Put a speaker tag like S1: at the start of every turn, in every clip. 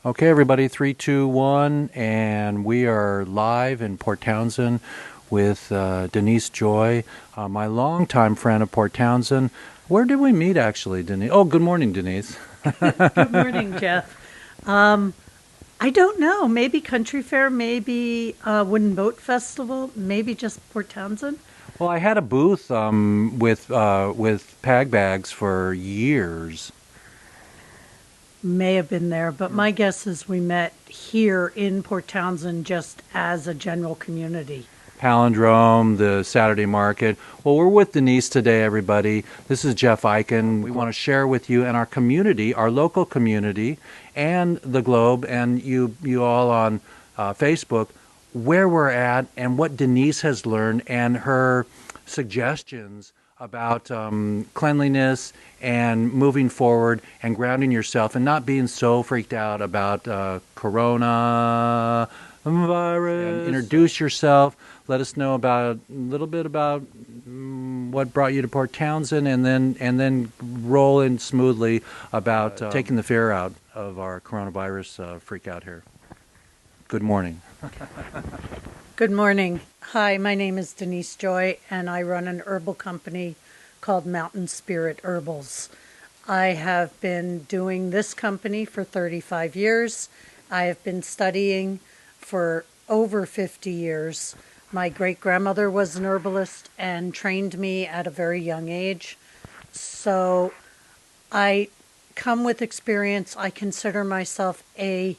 S1: Okay, everybody, 3, 2, 1, and we are live in Port Townsend with Denise Joy, my longtime friend of Port Townsend. Where did we meet, actually, Denise? Oh, good morning, Denise.
S2: Good morning, Jeff. I don't know. Maybe Country Fair, maybe Wooden Boat Festival, maybe just Port Townsend.
S1: Well, I had a booth with Pag Bags for years.
S2: May have been there, but my guess is we met here in Port Townsend just as a general community.
S1: Palindrome, the Saturday Market. Well, we're with Denise today, everybody. This is Jeff Eichen. We want to share with you and our community, our local community, and the globe, and you all on Facebook, where we're at and what Denise has learned and her suggestions about cleanliness and moving forward and grounding yourself and not being so freaked out about corona virus. And introduce yourself. Let us know about a little bit about what brought you to Port Townsend, and then roll in smoothly about taking the fear out of our coronavirus freak out here. Good morning.
S2: Good morning. Hi, my name is Denise Joy, and I run an herbal company called Mountain Spirit Herbals. I have been doing this company for 35 years. I have been studying for over 50 years. My great-grandmother was an herbalist and trained me at a very young age. So I come with experience. I consider myself a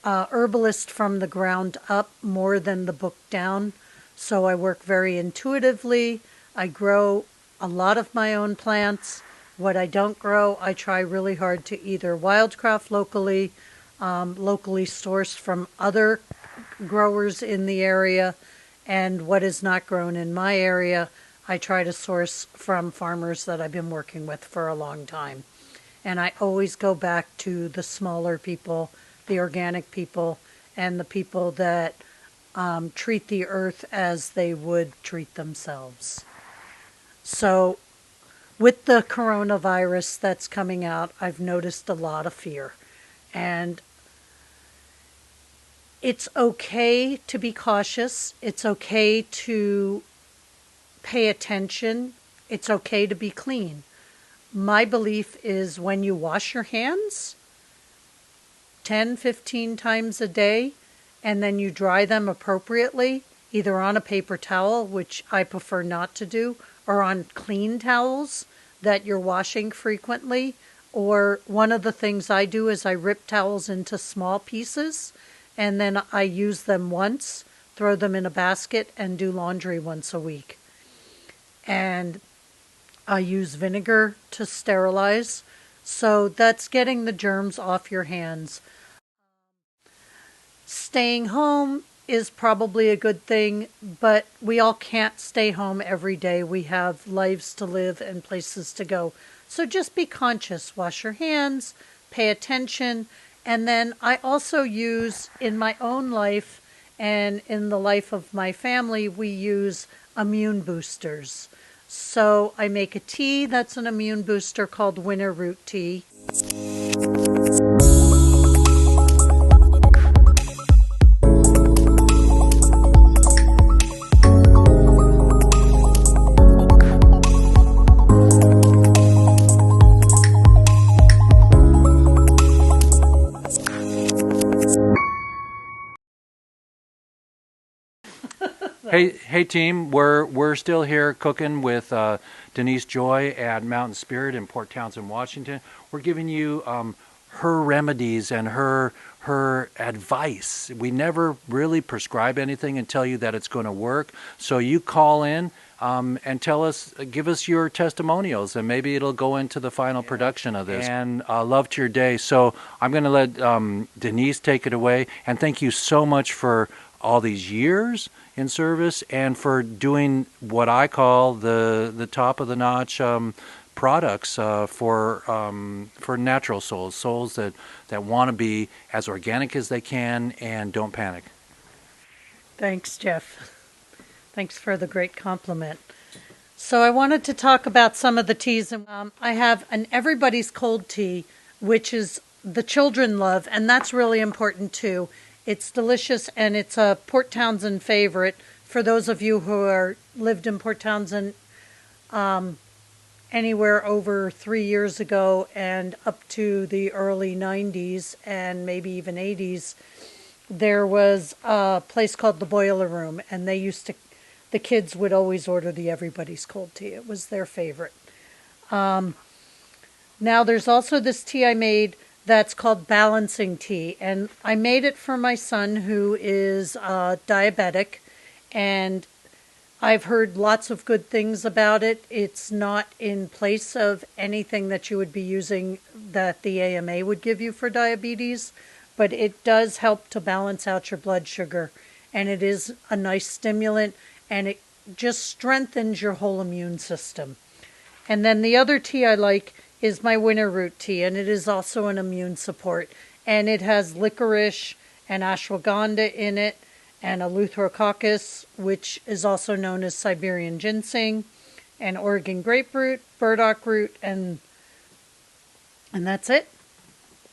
S2: herbalist from the ground up more than the book down. So I work very intuitively. I grow a lot of my own plants. What I don't grow, I try really hard to either wildcraft locally, locally sourced from other growers in the area, and what is not grown in my area, I try to source from farmers that I've been working with for a long time. And I always go back to the smaller people, the organic people, and the people that treat the earth as they would treat themselves. So with the coronavirus that's coming out, I've noticed a lot of fear. And it's okay to be cautious. It's okay to pay attention. It's okay to be clean. My belief is when you wash your hands 10, 15 times a day, and then you dry them appropriately, either on a paper towel, which I prefer not to do, or on clean towels that you're washing frequently. Or one of the things I do is I rip towels into small pieces, and then I use them once, throw them in a basket, and do laundry once a week. And I use vinegar to sterilize. So that's getting the germs off your hands. Staying home is probably a good thing, but we all can't stay home every day. We have lives to live and places to go. So just be conscious. Wash your hands, pay attention. And then I also use in my own life and in the life of my family, we use immune boosters. So I make a tea that's an immune booster called Winter Root Tea.
S1: Hey team, we're still here cooking with Denise Joy at Mountain Spirit in Port Townsend, Washington. We're giving you her remedies and her advice. We never really prescribe anything and tell you that it's going to work. So you call in and tell us, give us your testimonials, and maybe it'll go into the final production of this. And love to your day. So I'm going to let Denise take it away. And thank you so much for all these years in service and for doing what I call the top of the notch products for natural souls that want to be as organic as they can and don't panic.
S2: Thanks, Jeff. Thanks for the great compliment. So I wanted to talk about some of the teas. I have an Everybody's Cold Tea, which is the children love, and that's really important too. It's delicious, and it's a Port Townsend favorite. For those of you who are lived in Port Townsend anywhere over 3 years ago and up to the early 90s and maybe even 80s, there was a place called the Boiler Room, and the kids would always order the Everybody's Cold Tea. It was their favorite. Now there's also this tea I made that's called balancing tea, and I made it for my son who is diabetic, and I've heard lots of good things about it. It's not in place of anything that you would be using that the AMA would give you for diabetes, but it does help to balance out your blood sugar, and it is a nice stimulant, and it just strengthens your whole immune system. And then the other tea I like is my winter root tea, and it is also an immune support. And it has licorice and ashwagandha in it, and eleutherococcus, which is also known as Siberian ginseng, and Oregon grapefruit, burdock root, and that's it.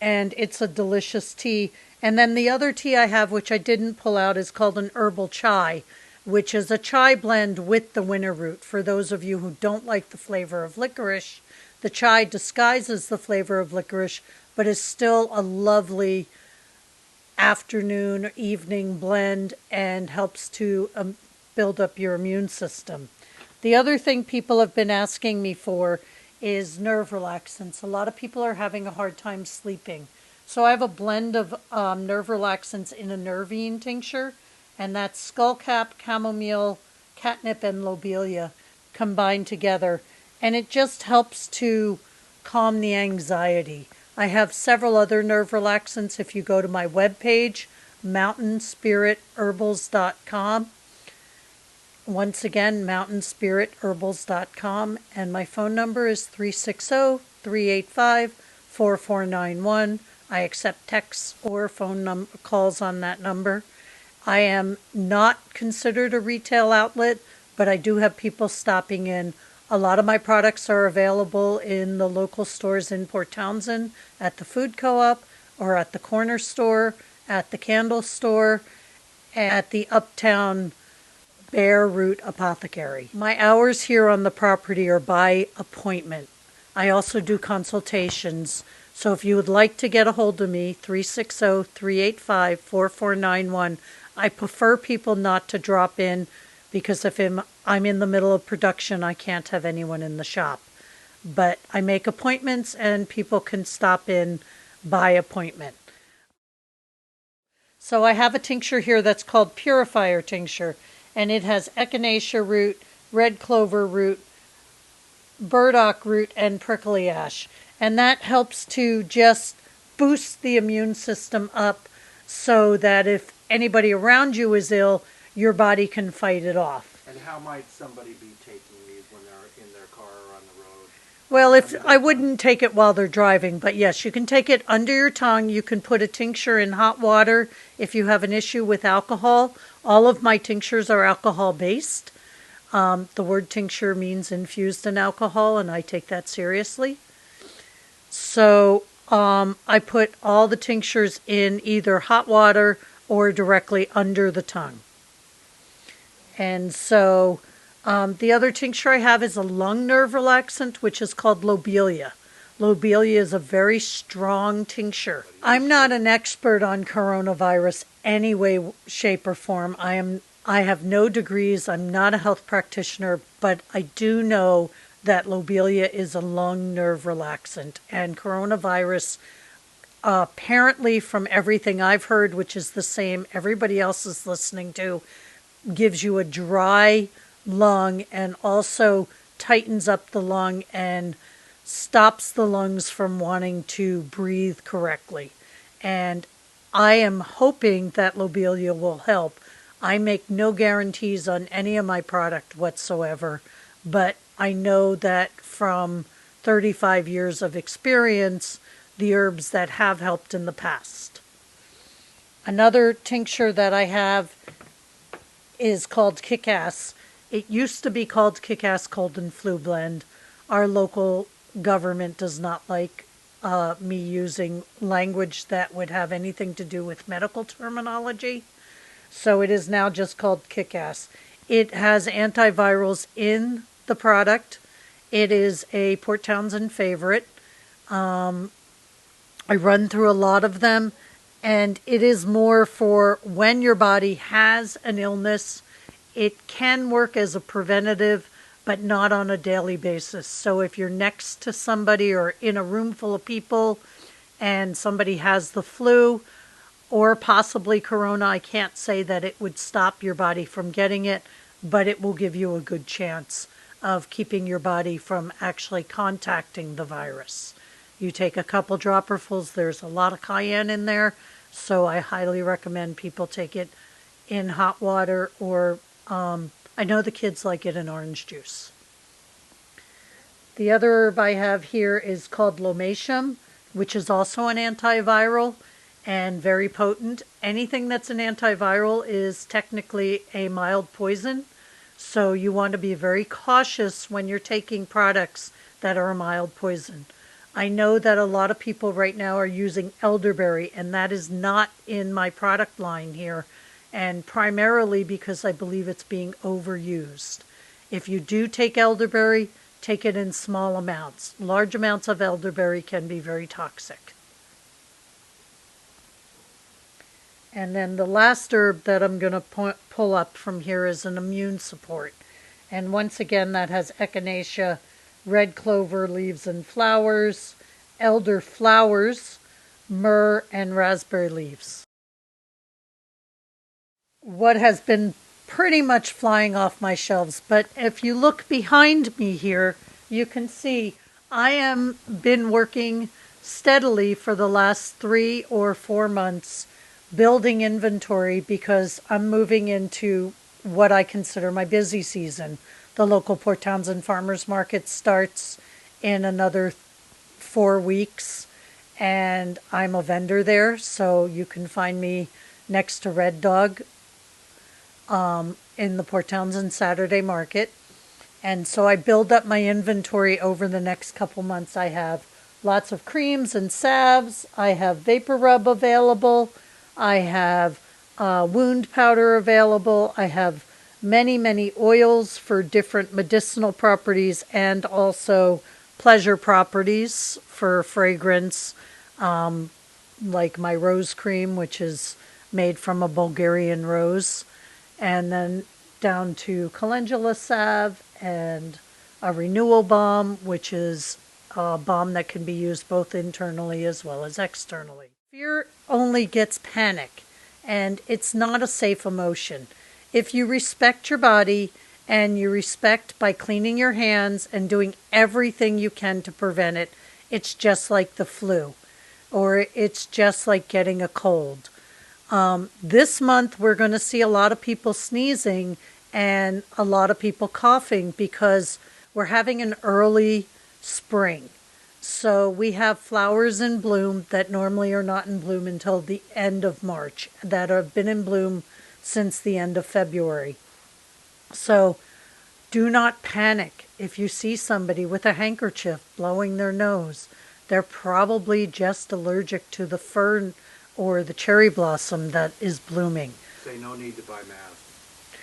S2: And it's a delicious tea. And then the other tea I have, which I didn't pull out, is called an herbal chai, which is a chai blend with the winter root. For those of you who don't like the flavor of licorice, the chai disguises the flavor of licorice, but is still a lovely afternoon or evening blend and helps to build up your immune system. The other thing people have been asking me for is nerve relaxants. A lot of people are having a hard time sleeping. So I have a blend of nerve relaxants in a nervine tincture, and that's skullcap, chamomile, catnip, and lobelia combined together. And it just helps to calm the anxiety. I have several other nerve relaxants if you go to my webpage, mountainspiritherbals.com. Once again, mountainspiritherbals.com. And my phone number is 360-385-4491. I accept texts or phone calls on that number. I am not considered a retail outlet, but I do have people stopping in. A lot of my products are available in the local stores in Port Townsend, at the food co-op, or at the corner store, at the candle store, at the Uptown Bare Root Apothecary. My hours here on the property are by appointment. I also do consultations. So if you would like to get a hold of me, 360-385-4491. I prefer people not to drop in, because if I'm in the middle of production, I can't have anyone in the shop. But I make appointments, and people can stop in by appointment. So I have a tincture here that's called Purifier Tincture, and it has echinacea root, red clover root, burdock root, and prickly ash. And that helps to just boost the immune system up so that if anybody around you is ill, your body can fight it off.
S1: And how might somebody be taking these when they're in their car or on the road?
S2: Well, I wouldn't take it while they're driving, but yes, you can take it under your tongue. You can put a tincture in hot water if you have an issue with alcohol. All of my tinctures are alcohol-based. The word tincture means infused in alcohol, and I take that seriously. So I put all the tinctures in either hot water or directly under the tongue. And so the other tincture I have is a lung nerve relaxant, which is called lobelia. Lobelia is a very strong tincture. I'm not an expert on coronavirus any way, shape, or form. I have no degrees. I'm not a health practitioner, but I do know that lobelia is a lung nerve relaxant. And coronavirus, apparently from everything I've heard, which is the same everybody else is listening to, gives you a dry lung and also tightens up the lung and stops the lungs from wanting to breathe correctly. And I am hoping that lobelia will help. I make no guarantees on any of my product whatsoever, but I know that from 35 years of experience, the herbs that have helped in the past. Another tincture that I have is called Kick-Ass. It used to be called Kick-Ass Cold and Flu Blend. Our local government does not like me using language that would have anything to do with medical terminology. So it is now just called Kick-Ass. It has antivirals in the product. It is a Port Townsend favorite. I run through a lot of them, and it is more for when your body has an illness. It can work as a preventative, but not on a daily basis. So if you're next to somebody or in a room full of people and somebody has the flu or possibly corona, I can't say that it would stop your body from getting it, but it will give you a good chance of keeping your body from actually contacting the virus. You take a couple dropperfuls, there's a lot of cayenne in there, so I highly recommend people take it in hot water, or I know the kids like it in orange juice. The other herb I have here is called lomatium, which is also an antiviral and very potent. Anything that's an antiviral is technically a mild poison, so you want to be very cautious when you're taking products that are a mild poison. I know that a lot of people right now are using elderberry, and that is not in my product line here, and primarily because I believe it's being overused. If you do take elderberry, take it in small amounts. Large amounts of elderberry can be very toxic. And then the last herb that I'm going to pull up from here is an immune support. And once again, that has echinacea, red clover leaves and flowers, elder flowers, myrrh, and raspberry leaves. What has been pretty much flying off my shelves, but if you look behind me here, you can see I am been working steadily for the last 3 or 4 months building inventory because I'm moving into what I consider my busy season. The local Port Townsend Farmers Market starts in another 4 weeks, and I'm a vendor there, so you can find me next to Red Dog in the Port Townsend Saturday Market. And so I build up my inventory over the next couple months. I have lots of creams and salves. I have vapor rub available. I have wound powder available. I have many, many oils for different medicinal properties and also pleasure properties for fragrance, like my rose cream, which is made from a Bulgarian rose, and then down to calendula salve and a renewal balm, which is a balm that can be used both internally as well as externally. Fear only gets panic, and it's not a safe emotion. If you respect your body and you respect by cleaning your hands and doing everything you can to prevent it, it's just like the flu, or it's just like getting a cold. This month we're going to see a lot of people sneezing and a lot of people coughing because we're having an early spring. So we have flowers in bloom that normally are not in bloom until the end of March, that have been in bloom since the end of February. So do not panic. If you see somebody with a handkerchief blowing their nose, they're probably just allergic to the fern or the cherry blossom that is blooming.
S1: Say no need to buy masks.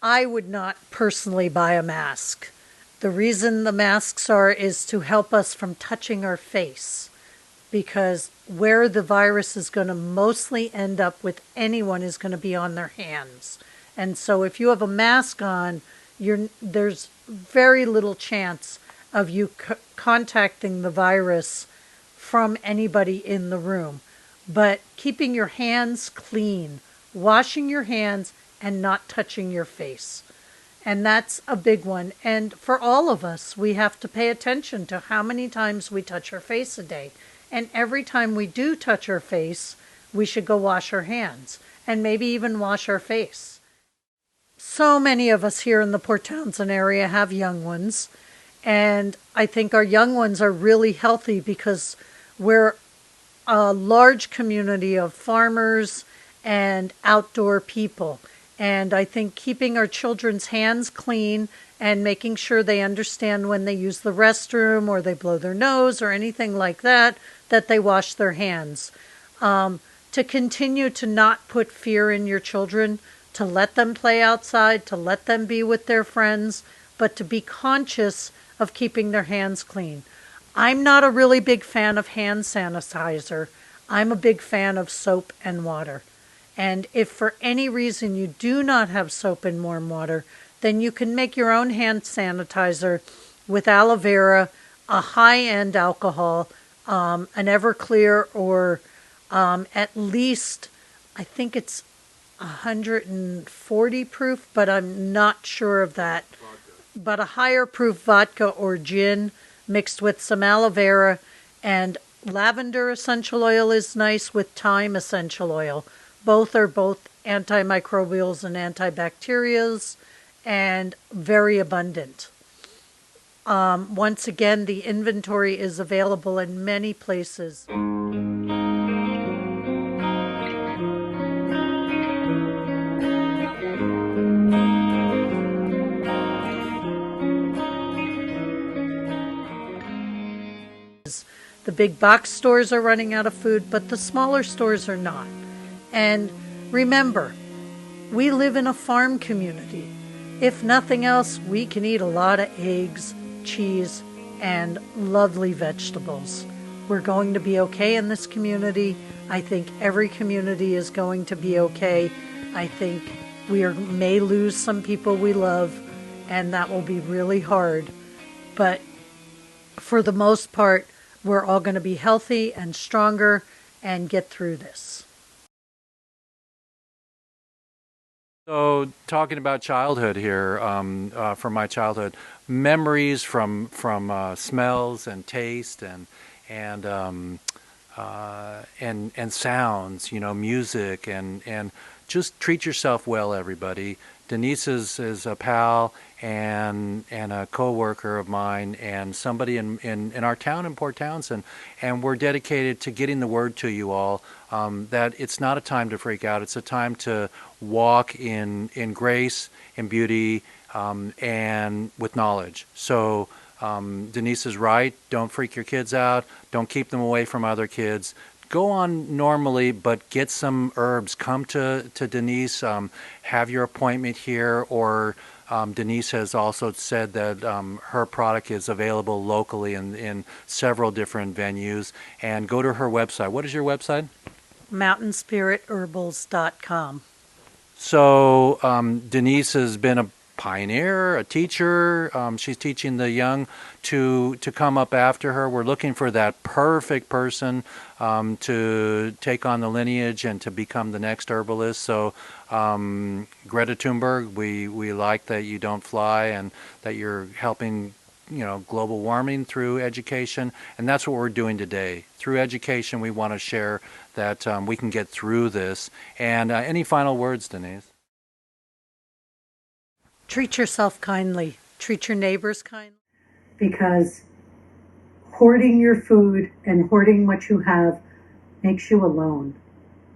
S2: I would not personally buy a mask. The reason the masks are is to help us from touching our face, because where the virus is going to mostly end up with anyone is going to be on their hands. And so if you have a mask on, there's very little chance of you contacting the virus from anybody in the room. But keeping your hands clean, washing your hands, and not touching your face. And that's a big one. And for all of us, we have to pay attention to how many times we touch our face a day. And every time we do touch our face, we should go wash our hands and maybe even wash our face. So many of us here in the Port Townsend area have young ones. And I think our young ones are really healthy because we're a large community of farmers and outdoor people. And I think keeping our children's hands clean and making sure they understand when they use the restroom or they blow their nose or anything like that, that they wash their hands. To continue to not put fear in your children, to let them play outside, to let them be with their friends, but to be conscious of keeping their hands clean. I'm not a really big fan of hand sanitizer. I'm a big fan of soap and water. And if for any reason you do not have soap and warm water, then you can make your own hand sanitizer with aloe vera, a high-end alcohol, an Everclear, or at least, I think it's 140 proof, but I'm not sure of that. But a higher proof vodka or gin mixed with some aloe vera, and lavender essential oil is nice with thyme essential oil. Both are both antimicrobials and antibacterials and very abundant. Once again, the inventory is available in many places. The big box stores are running out of food, but the smaller stores are not. And remember, we live in a farm community. If nothing else, we can eat a lot of eggs, cheese, and lovely vegetables. We're going to be okay in this community. I think every community is going to be okay. I think may lose some people we love, and that will be really hard. But for the most part, we're all going to be healthy and stronger and get through this.
S1: So, talking about childhood here, from my childhood, memories from smells and taste and sounds, music and just treat yourself well, everybody. Denise is a pal and a co-worker of mine and somebody in our town in Port Townsend, and we're dedicated to getting the word to you all that it's not a time to freak out. It's a time to walk in grace, in beauty, and with knowledge. So Denise is right. Don't freak your kids out. Don't keep them away from other kids. Go on normally, but get some herbs. Come to Denise. Have your appointment here, or Denise has also said that her product is available locally in several different venues. And go to her website. What is your website?
S2: mountainspiritherbals.com.
S1: So Denise has been a pioneer, a teacher. She's teaching the young to come up after her. We're looking for that perfect person to take on the lineage and to become the next herbalist. So Greta Thunberg, we like that you don't fly and that you're helping global warming through education, and that's what we're doing today. Through education, we want to share that we can get through this. And any final words, Denise?
S2: Treat yourself kindly. Treat your neighbors kindly. Because hoarding your food and hoarding what you have makes you alone.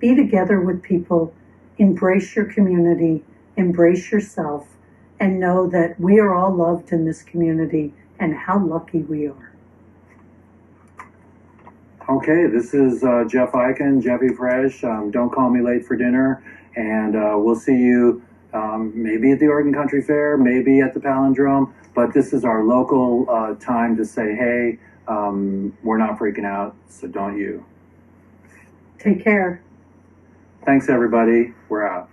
S2: Be together with people. Embrace your community. Embrace yourself. And know that we are all loved in this community and how lucky we are.
S1: Okay, this is Jeff Eichen, Jeffy Fresh. Don't call me late for dinner. And we'll see you maybe at the Oregon Country Fair, maybe at the Palindrome. But this is our local time to say, hey, we're not freaking out, so don't you.
S2: Take care.
S1: Thanks, everybody. We're out.